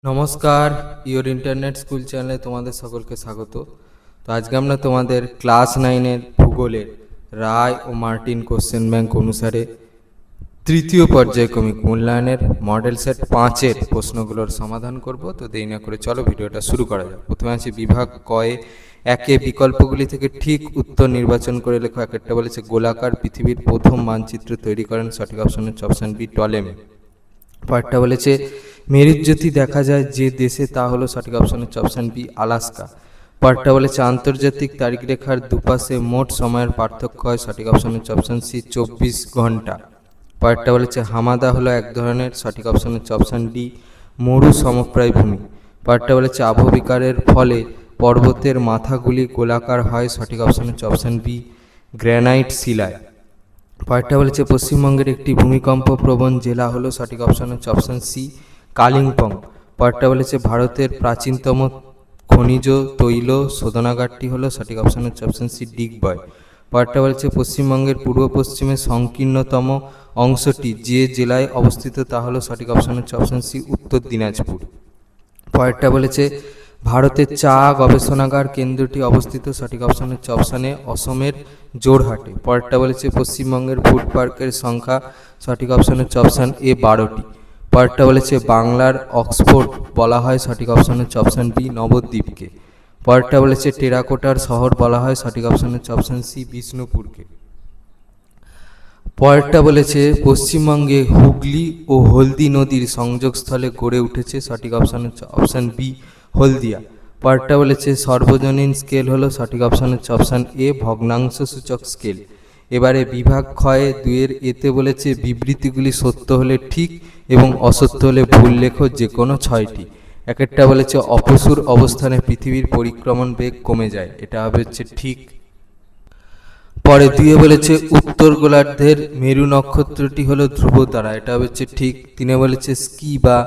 নমস্কার, your internet school চ্যানেলে তোমাদের সকলকে স্বাগত। তো আজকে আমরা তোমাদের ক্লাস 9-এর ভূগোলের রায় ও মার্টিন কোশ্চেন ব্যাংক অনুসারে তৃতীয় পর্যায়ক্রমিক মূল্যায়নের মডেল সেট 5-এর প্রশ্নগুলোর সমাধান করব। তো দেরি না করে চলো ভিডিওটা শুরু করা যাক। প্রথমে আছে বিভাগ কয়ে একে বিকল্পগুলি থেকে ঠিক উত্তর নির্বাচন করে লেখো। একটা বলেছে গোলাকার পৃথিবীর প্রথম মানচিত্র তৈরি করেন, সঠিক অপশন হচ্ছে অপশন বি টলেমি। পরেরটা বলেছে মেরুজ্যোতি দেখা যায় যে দেশে, তা হলো সঠিক অপশন হচ্ছে অপশন বি আলাস্কা। পরেরটা বলেছে আন্তর্জাতিক তারিখ রেখার দুপাশে মোট সময়ের পার্থক্য হয়, সঠিক অপশন হচ্ছে অপশন সি 24 ঘন্টা। পরেরটা বলেছে হামাদা হলো এক ধরনের, সঠিক অপশন হচ্ছে অপশন ডি মরু সমপ্রায় ভূমি। পরেরটা বলেছে আবহবিকারের ফলে পর্বতের মাথাগুলি গোলাকার হয়, সঠিক অপশন হচ্ছে অপশন বি গ্রানাইট শিলায়। পরেরটা বলেছে পশ্চিমবঙ্গের একটি ভূমিকম্প প্রবণ জেলা হলো, সঠিক অপশন হচ্ছে অপশন সি কালিম্পং। পরেরটা বলেছে ভারতের প্রাচীনতম খনিজ তৈল শোধনাগারটি হলো, সঠিক অপশন হচ্ছে অপশন সি ডিগবয়। পরেরটা বলেছে পশ্চিমবঙ্গের পূর্ব পশ্চিমে সংকীর্ণতম অংশটি যে জেলায় অবস্থিত, তা হলো সঠিক অপশন হচ্ছে অপশন সি উত্তর দিনাজপুর। পরেরটা বলেছে ভারতের চা গবেষণাগার কেন্দ্রটি অবস্থিত, সঠিক অপশন হচ্ছে অপশন এ অসমের জোরহাটে। পরেরটা বলেছে পশ্চিমবঙ্গের ফুড পার্কের সংখ্যা, সঠিক অপশন হচ্ছে অপশন এ 12টি। পরেরটা বলেছে বাংলার অক্সফোর্ড বলা হয়, সঠিক অপশন হচ্ছে অপশন বি নবদ্বীপকে। পরেরটা বলেছে টেরাকোটার শহর বলা হয়, সঠিক অপশন হচ্ছে অপশন সি বিষ্ণুপুরকে। পরেরটা বলেছে পশ্চিমবঙ্গে হুগলি ও হলদি নদীর সংযোগস্থলে গড়ে উঠেছে, সঠিক অপশন হচ্ছে অপশন বি হলদিয়া। পরেরটা বলেছে সর্বজনীন স্কেল হলো, সঠিক অপশন হচ্ছে অপশন এ ভগ্নাংশ সূচক স্কেল। এবারে বিভাগ ক্ষয়ে 2-এর এতে বলেছে বিবৃতিগুলি সত্য হলে ঠিক এবং অসত্য হলে ভুল লেখো যে কোনো 6টি। একটা বলেছে অপসুর অবস্থানে পৃথিবীর পরিক্রমণ বেগ কমে যায়, এটা হবে হচ্ছে ঠিক। পরে 2-এ বলেছে উত্তর গোলার্ধের মেরু নক্ষত্রটি হলো ধ্রুবতারা, এটা হচ্ছে ঠিক। 3-এ বলেছে স্কি বা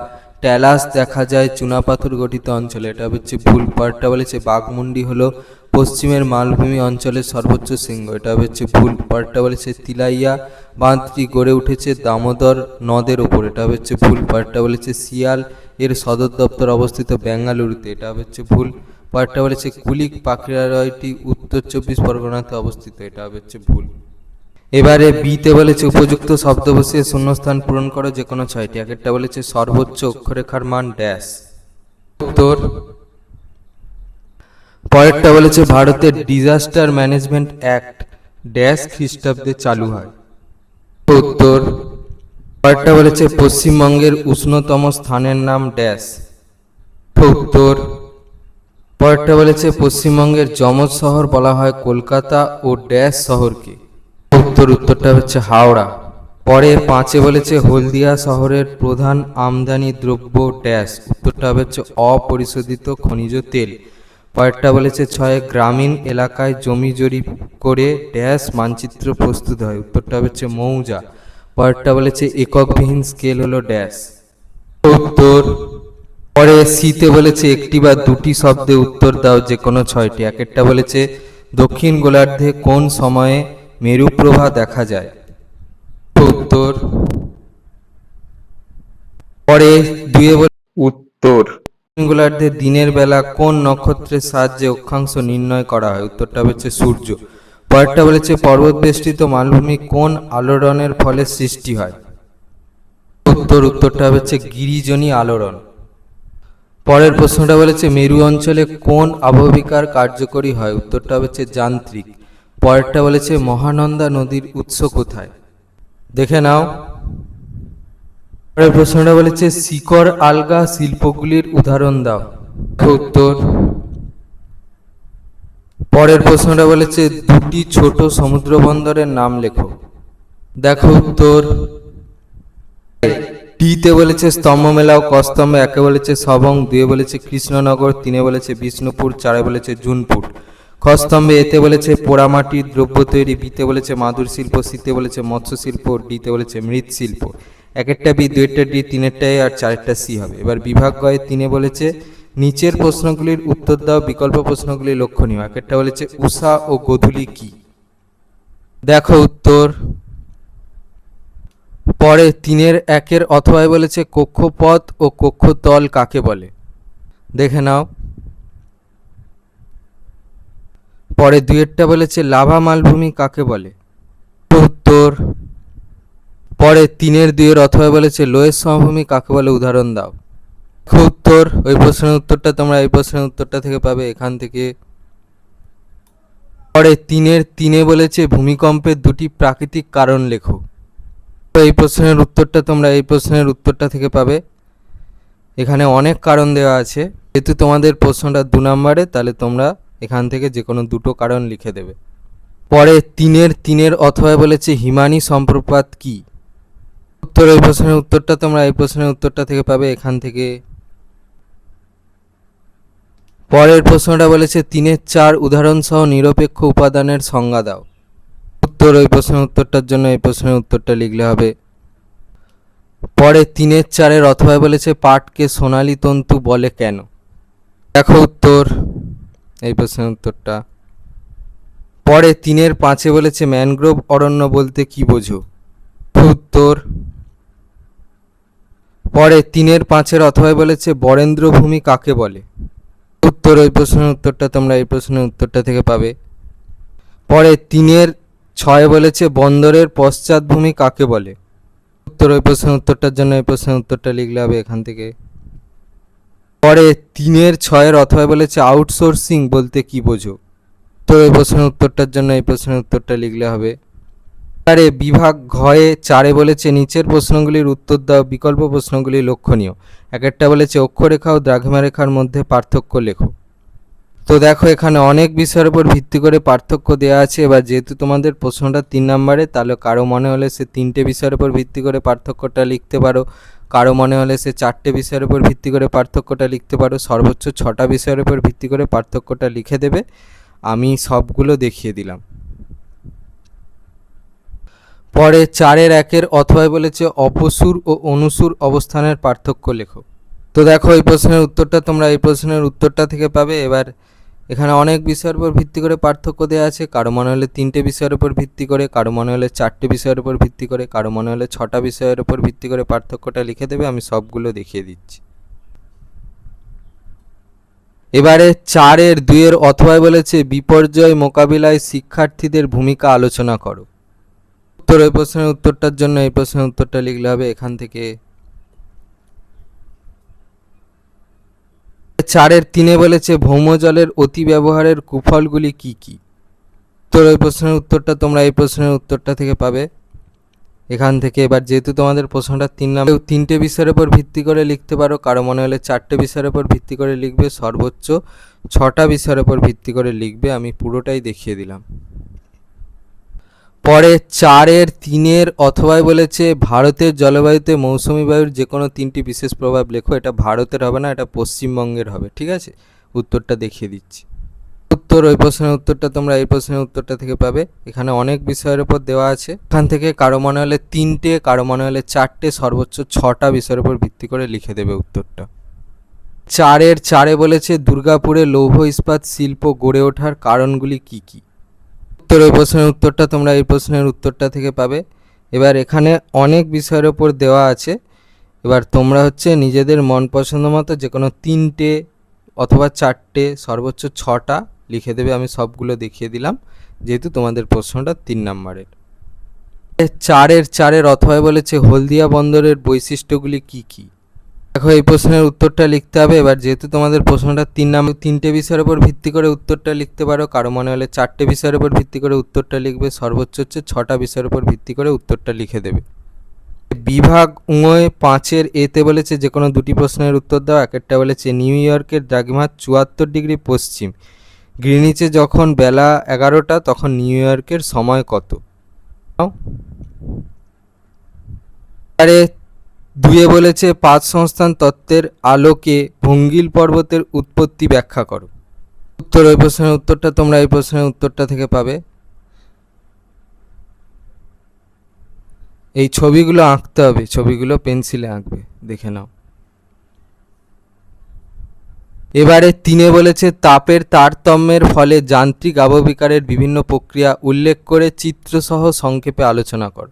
ট্যালাস দেখা যায় চুনাপাথর গঠিত অঞ্চলে, এটা হচ্ছে ভুল। পরেরটা বলেছে বাঘমুন্ডি হলো পশ্চিমের মালভূমি অঞ্চলের সর্বোচ্চ শৃঙ্গ, এটা হচ্ছে ভুল। পরেরটা বলেছে তিলাইয়া বাঁধটি গড়ে উঠেছে দামোদর নদের ওপর, এটা হচ্ছে ভুল। পরেরটা বলেছে সিয়াল এর সদর দপ্তর অবস্থিত বেঙ্গালুরুতে, এটা হচ্ছে ভুল। পরেরটা বলেছে কুলিক পাখিরালয়টি উত্তর 24 পরগনাতে অবস্থিত, এটা হচ্ছে ভুল। এবারে বিতে বলেছে উপযুক্ত শব্দ বসিয়ে শূন্যস্থান পূরণ করো যে কোনো 6টি। একটা বলেছে সর্বোচ্চ অক্ষরেখার মান ড্যাশ। উত্তর। পরেরটা বলেছে ভারতের ডিজাস্টার ম্যানেজমেন্ট অ্যাক্ট ড্যাশ খ্রিস্টাব্দে চালু হয়। উত্তর। পরেরটা বলেছে পশ্চিমবঙ্গের উষ্ণতম স্থানের নাম ড্যাশ। উত্তর। পরেরটা বলেছে পশ্চিমবঙ্গের যমজ শহর বলা হয় কলকাতা ও ড্যাশ শহরকে। উত্তরটা হচ্ছে হাওড়া। পরে 5-এ বলেছে হলদিয়া শহরের প্রধান আমদানি দ্রব্য ড্যাশ, উত্তরটা হচ্ছে অপরিশোধিত খনিজ তেল। পরেরটা বলেছে 6-এ গ্রামীণ এলাকায় জমি জরিপ করে ড্যাশ মানচিত্র প্রস্তুত হয়, উত্তরটা হচ্ছে মৌজা। পরেরটা বলেছে এককবিহীন স্কেল হলো ড্যাশ। উত্তর। পরে সিতে বলেছে একটি বা দুটি শব্দে উত্তর দাও যে কোনো 6টি। একটা বলেছে দক্ষিণ গোলার্ধে কোন সময়ে মেরুপ্রভা দেখা যায়। উত্তর। পরে 2-এ উত্তর দক্ষিণ গোলার্ধে দিনের বেলা কোন নক্ষত্রের সাহায্যে অক্ষাংশ নির্ণয় করা হয়, উত্তরটা হচ্ছে সূর্য। পরেরটা বলেছে পর্বত বেষ্টিত মালভূমি কোন আলোড়নের ফলে সৃষ্টি হয়। উত্তরটা হচ্ছে গিরিজনী আলোড়ন। পরের প্রশ্নটা বলেছে মেরু অঞ্চলে কোন আবহবিকার কার্যকরী হয়, উত্তরটা হচ্ছে যান্ত্রিক। পরেরটা বলেছে মহানন্দা নদীর উৎস কোথায়, দেখে নাও। পরের প্রশ্নটা বলেছে শিকড় আলগা শিল্পগুলির উদাহরণ দাও। উত্তর। পরের প্রশ্নটা বলেছে দুটি ছোট সমুদ্র বন্দরের নাম লেখো, দেখো উত্তর। টিতে বলেছে স্তম্ভমেলা ও কস্তম্ভ। 1-এ বলেছে সবং, 2-এ বলেছে কৃষ্ণনগর, 3-এ বলেছে বিষ্ণুপুর, 4-এ বলেছে জুনপুর। খস্তম্ভে এতে বলেছে পোড়ামাটির দ্রব্য তৈরি, বিতে বলেছে মাদুর শিল্প, সিতে বলেছে মৎস্য শিল্প, ডিতে বলেছে মৃৎশিল্প। 1-একটা বি, 2-একটা ডি, 3-একটা এ আর 4-একটা সি হবে। এবার বিভাগ গয়ে 3-এ বলেছে নিচের প্রশ্নগুলির উত্তর দাও, বিকল্প প্রশ্নগুলি লক্ষণীয়। 1-একটা বলেছে উষা ও গোধূলি কি, দেখো উত্তর। পরে 3-1 অথবায় বলেছে কক্ষপথ ও কক্ষতল কাকে বলে, দেখে নাও। পরে 2-টা বলেছে লাভা মালভূমি কাকে বলে, উত্তর। পরে 3-2 অথবায় বলেছে লোয়েস সমভূমি কাকে বলে, উদাহরণ দাও। উত্তর, ওই প্রশ্নের উত্তরটা তোমরা এই প্রশ্নের উত্তরটা থেকে পাবে এখান থেকে। পরে 3-3 বলেছে ভূমিকম্পের 2টি প্রাকৃতিক কারণ লেখো। এই প্রশ্নের উত্তরটা তোমরা এই প্রশ্নের উত্তরটা থেকে পাবে। এখানে অনেক কারণ দেওয়া আছে, যেহেতু তোমাদের প্রশ্নটা 2 নম্বরে, তাহলে তোমরা এখান থেকে যে কোনো 2টো কারণ লিখে দেবে। পরে 3-3 অথবায় বলেছে হিমানি সম্প্রপাত কি, উত্তর। এই প্রশ্নের উত্তরটা তোমরা এই প্রশ্নের উত্তরটা থেকে পাবে এখান থেকে। পরের প্রশ্নটা বলেছে 3-4 উদাহরণ সহ নিরপেক্ষ উপাদানের সংজ্ঞা দাও, উত্তর। ওই প্রশ্নের উত্তরটার জন্য এই প্রশ্নের উত্তরটা লিখলে হবে। পরে 3-4 অথবায় বলেছে পাটকে সোনালী তন্তু বলে কেন, দেখো উত্তর, এই প্রশ্নের উত্তরটা। পরে 3-5 বলেছে ম্যানগ্রোভ অরণ্য বলতে কি বোঝো, উত্তর। পরে 3-5 অথবায় বলেছে বরেন্দ্র ভূমি কাকে বলে, উত্তর। ওই প্রশ্নের উত্তরটা তোমরা এই প্রশ্নের উত্তরটা থেকে পাবে। পরে 3-6 বলেছে বন্দরের পশ্চাৎভূমি কাকে বলে, উত্তর। ওই প্রশ্নের উত্তরটার জন্য এই প্রশ্নের উত্তরটা লিখলে হবে এখান থেকে। পরে 3-6 অথবায় বলেছে আউটসোর্সিং বলতে কি বোঝো, তো এই প্রশ্নের উত্তরটার জন্য এই প্রশ্নের উত্তরটা লিখলে হবে। আরে বিভাগ ঘয়ে 4 বলেছে নিচের প্রশ্নগুলির উত্তর দাও, বিকল্প প্রশ্নগুলি লক্ষণীয়। একটা বলেছে অক্ষরেখা ও দ্রাঘিমারেখার মধ্যে পার্থক্য লেখো। তো দেখো এখানে অনেক বিষয়ের উপর ভিত্তি করে পার্থক্য দেওয়া আছে। এবার যেহেতু তোমাদের প্রশ্নটা 3 নম্বরে, তাহলে কারো মনে হলে সে 3টে বিষয়ের উপর ভিত্তি করে পার্থক্যটা লিখতে পারো, কারো মনে হলে সে 4টে বিষয়ের উপর ভিত্তি করে পার্থক্যটা লিখতে পারো, সর্বোচ্চ 6টা বিষয়ের উপর ভিত্তি করে পার্থক্যটা লিখে দেবে। আমি সবগুলো দেখিয়ে দিলাম। পরে 4-1 অথবায় বলেছে অপসুর ও অনুসুর অবস্থানের পার্থক্য লেখো। তো দেখো এই প্রশ্নের উত্তরটা তোমরা এই প্রশ্নের উত্তরটা থেকে পাবে। এবার এখানে অনেক বিষয়ের উপর ভিত্তি করে পার্থক্য দেওয়া আছে, কারো মনে হলে 3টে বিষয়ের উপর ভিত্তি করে, কারো মনে হলে 4টে বিষয়ের উপর ভিত্তি করে, কারো মনে হলে 6টা বিষয়ের উপর ভিত্তি করে পার্থক্যটা লিখে দেবে। আমি সবগুলো দেখিয়ে দিচ্ছি। এবারে 4-2 অথবায় বলেছে বিপর্যয় মোকাবিলায় শিক্ষার্থীদের ভূমিকা আলোচনা করো, উত্তর। এই প্রশ্নের উত্তরটার জন্য এই প্রশ্নের উত্তরটা লিখলে হবে এখান থেকে। 4-3 বলেছে ভৌমজলের অতি ব্যবহারের কুফলগুলি কি কি, উত্তর। এই প্রশ্নের উত্তরটা তোমরা এই প্রশ্নের উত্তরটা থেকে পাবে এখান থেকে। এবার যেহেতু তোমাদের প্রশ্নটা 3 নম্বর, 3টে বিষয়ের উপর ভিত্তি করে লিখতে পারো, কারো মনে হলে 4টে বিষয়ের উপর ভিত্তি করে লিখবে, সর্বোচ্চ 6টা বিষয়ের উপর ভিত্তি করে লিখবে। আমি পুরোটাই দেখিয়ে দিলাম। পরে 4-3 অথবায় বলেছে ভারতের জলবায়ুতে মৌসুমি বায়ুর যে কোনো 3টি বিশেষ প্রভাব লেখো। এটা ভারতের হবে না, এটা পশ্চিমবঙ্গের হবে, ঠিক আছে। উত্তরটা দেখিয়ে দিচ্ছি। উত্তর, ওই প্রশ্নের উত্তরটা তোমরা এই প্রশ্নের উত্তরটা থেকে পাবে। এখানে অনেক বিষয়ের উপর দেওয়া আছে, এখান থেকে কারো মনে হলে 3টে, কারো মনে হলে 4টে, সর্বোচ্চ 6টা বিষয়ের উপর ভিত্তি করে লিখে দেবে উত্তরটা। 4-4 বলেছে দুর্গাপুরে লৌহ ইস্পাত শিল্প গড়ে ওঠার কারণগুলি কি কি, উত্তর। ওই প্রশ্নের উত্তরটা তোমরা এই প্রশ্নের উত্তরটা থেকে পাবে। এবার এখানে অনেক বিষয়ের ওপর দেওয়া আছে, এবার তোমরা হচ্ছে নিজেদের মন পছন্দ মতো যে কোনো 3টে অথবা 4টে, সর্বোচ্চ 6টা লিখে দেবে। আমি সবগুলো দেখিয়ে দিলাম যেহেতু তোমাদের প্রশ্নটা 3 নম্বরের। 4-4 অথবায় বলেছে হলদিয়া বন্দরের বৈশিষ্ট্যগুলি কি কি, দেখো এই প্রশ্নের উত্তরটা লিখতে হবে। এবার যেহেতু তোমাদের প্রশ্নটা 3 নম্বর, 3টে বিষয়ের উপর ভিত্তি করে উত্তরটা লিখতে পারো, কারো মনে হলে 4টে বিষয়ের উপর ভিত্তি করে উত্তরটা লিখবে, সর্বোচ্চ হচ্ছে 6টা বিষয়ের উপর ভিত্তি করে উত্তরটা লিখে দেবে। বিভাগ 5-এতে বলেছে যে কোনো 2টি প্রশ্নের উত্তর দাও। একটা বলেছে নিউ ইয়র্কের দ্রাঘিমা 74 ডিগ্রি পশ্চিম, গ্রিনিচে যখন বেলা 11টা তখন নিউ ইয়র্কের সময় কত। আরে 2 বলেছে পাঁচ সংস্থান তত্ত্বের আলোকে ভঙ্গিল পর্বতের উৎপত্তি ব্যাখ্যা করো, উত্তর। ওই প্রশ্নের উত্তরটা তোমরা এই প্রশ্নের উত্তরটা থেকে পাবে। এই ছবিগুলো আঁকতে হবে, ছবিগুলো পেন্সিলে আঁকবে, দেখে নাও। এবারে 3 বলেছে তাপের তারতম্যের ফলে যান্ত্রিক আবহবিকারের বিভিন্ন প্রক্রিয়া উল্লেখ করে চিত্রসহ সংক্ষেপে আলোচনা কর,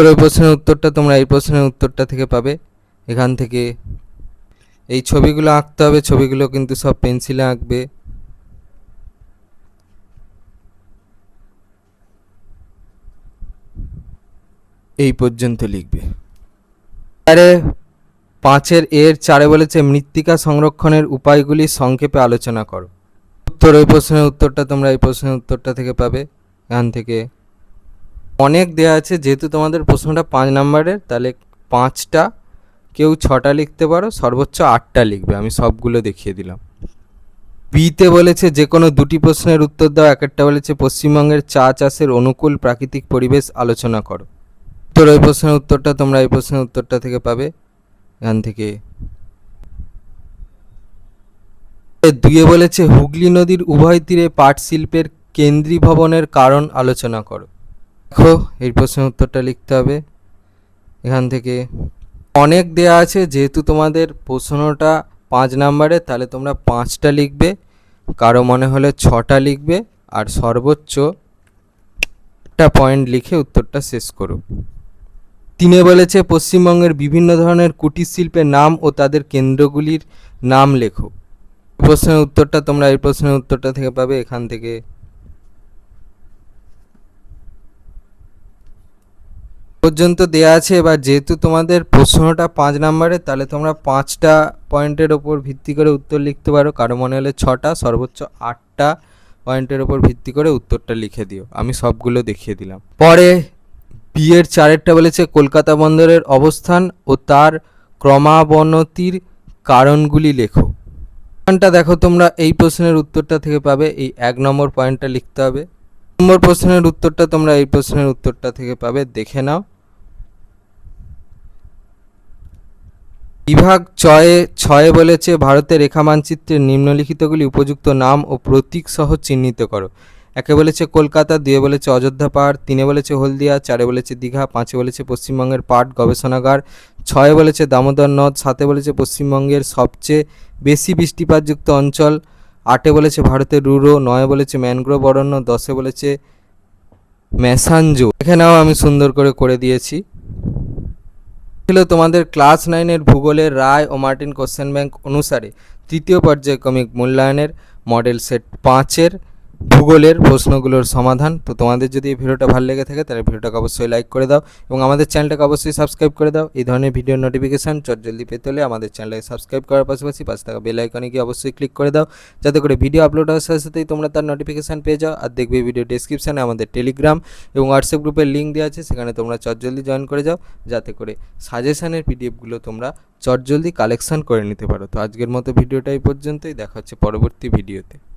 ওই প্রশ্নের উত্তরটা তোমরা এই প্রশ্নের উত্তরটা থেকে পাবে। এখান থেকে এই ছবিগুলো আঁকতে হবে, ছবিগুলো কিন্তু সব পেন্সিলে আঁকবে। এই পর্যন্ত লিখবে। আরে 5-এর 4-এ বলেছে মৃত্তিকা সংরক্ষণের উপায়গুলি সংক্ষেপে আলোচনা করো। ওই প্রশ্নের উত্তরটা তোমরা এই প্রশ্নের উত্তরটা থেকে পাবে। এখান থেকে অনেক দেয়া আছে, যেহেতু তোমাদের প্রশ্নটা 5 নম্বরের, তাহলে 5টা, কেউ 6টা লিখতে পারো, সর্বোচ্চ 8টা লিখবে। আমি সবগুলো দেখিয়ে দিলাম। বিতে বলেছে যে কোনো 2টি প্রশ্নের উত্তর দাও। একটা বলেছে পশ্চিমবঙ্গের চা চাষের অনুকূল প্রাকৃতিক পরিবেশ আলোচনা করো। ওই প্রশ্নের উত্তরটা তোমরা এই প্রশ্নের উত্তরটা থেকে পাবে। এখান থেকে 2-এ বলেছে হুগলি নদীর উভয় তীরে পাট শিল্পের কেন্দ্রীভবনের কারণ আলোচনা করো। দেখো এই প্রশ্নের উত্তরটা লিখতে হবে। এখান থেকে অনেক দেয়া আছে, যেহেতু তোমাদের প্রশ্নটা 5 নম্বরে, তাহলে তোমরা 5টা লিখবে, কারো মনে হলে 6টা লিখবে, আর সর্বোচ্চ একটা পয়েন্ট লিখে উত্তরটা শেষ করো। 3-এ বলেছে পশ্চিমবঙ্গের বিভিন্ন ধরনের কুটির শিল্পের নাম ও তাদের কেন্দ্রগুলির নাম লেখো। প্রশ্নের উত্তরটা তোমরা এই প্রশ্নের উত্তরটা থেকে পাবে। এখান থেকে পর্যন্ত দেয়া আছে। এবার যেহেতু তোমাদের প্রশ্নটা 5 নম্বরে, তাহলে তোমরা 5টা পয়েন্টের ওপর ভিত্তি করে উত্তর লিখতে পারো, কারো মনে হলে 6টা, সর্বোচ্চ 8টা পয়েন্টের ওপর ভিত্তি করে উত্তরটা লিখে দিও। আমি সবগুলো দেখিয়ে দিলাম। পরে বিয়ের 4-এরটা বলেছে কলকাতা বন্দরের অবস্থান ও তার ক্রমাবনতির কারণগুলি লেখো। পয়েন্টটা দেখো তোমরা এই প্রশ্নের উত্তরটা থেকে পাবে। এই 1 নম্বর পয়েন্টটা লিখতে হবে। নম্বর প্রশ্নের উত্তরটা তোমরা এই প্রশ্নের উত্তরটা থেকে পাবে, দেখে নাও। বিভাগ 6-এ বলেছে ভারতের রেখা মানচিত্রের নিম্নলিখিতগুলি উপযুক্ত নাম ও প্রতীক সহ চিহ্নিত করো। 1-এ বলেছে কলকাতা, 2-এ বলেছে অযোধ্যা পাহাড়, 3-এ বলেছে হলদিয়া, 4-এ বলেছে দীঘা, 5-এ বলেছে পশ্চিমবঙ্গের পাট গবেষণাগার, 6-এ বলেছে দামোদর নদ, 7-এ বলেছে পশ্চিমবঙ্গের সবচেয়ে বেশি বৃষ্টিপাতযুক্ত অঞ্চল, 8-এ বলেছে ভারতের রুরো, 9-এ বলেছে ম্যানগ্রোভ অরণ্য, 10-এ বলেছে ম্যাসাঞ্জো। এখানেও আমি সুন্দর করে দিয়েছি। ছিল তোমাদের ক্লাস 9-এর ভূগোলের রায় ও মার্টিন কোশ্চেন ব্যাংক অনুসারে তৃতীয় পর্যায়ক্রমিক মূল্যায়নের মডেল সেট 5-এর ভূগোলের প্রশ্নগুলোর সমাধান। তো তোমাদের যদি এই ভিডিওটা ভালো লেগে থাকে তাহলে ভিডিওটাকে অবশ্যই লাইক করে দাও এবং আমাদের চ্যানেলটাকে অবশ্যই সাবস্ক্রাইব করে দাও। এই ধরনের ভিডিও নোটিফিকেশান জলদি পেতে হলে আমাদের চ্যানেলটাকে সাবস্ক্রাইব করার পাশাপাশি পাশে থাকা বেল আইকনে গিয়ে অবশ্যই ক্লিক করে দাও, যাতে করে ভিডিও আপলোড হওয়ার সাথে সাথেই তোমরা তার নোটিফিকেশান পেয়ে যাও। আর দেখবে ভিডিও ডেসক্রিপশানে আমাদের টেলিগ্রাম এবং হোয়াটসঅ্যাপ গ্রুপের লিঙ্ক দেওয়া আছে, সেখানে তোমরা জলদি জয়েন করে যাও, যাতে করে সাজেশানের পিডিএফগুলো তোমরা জলদি কালেকশান করে নিতে পারো। তো আজকের মতো ভিডিওটা এই পর্যন্তই, দেখা হচ্ছে পরবর্তী ভিডিওতে।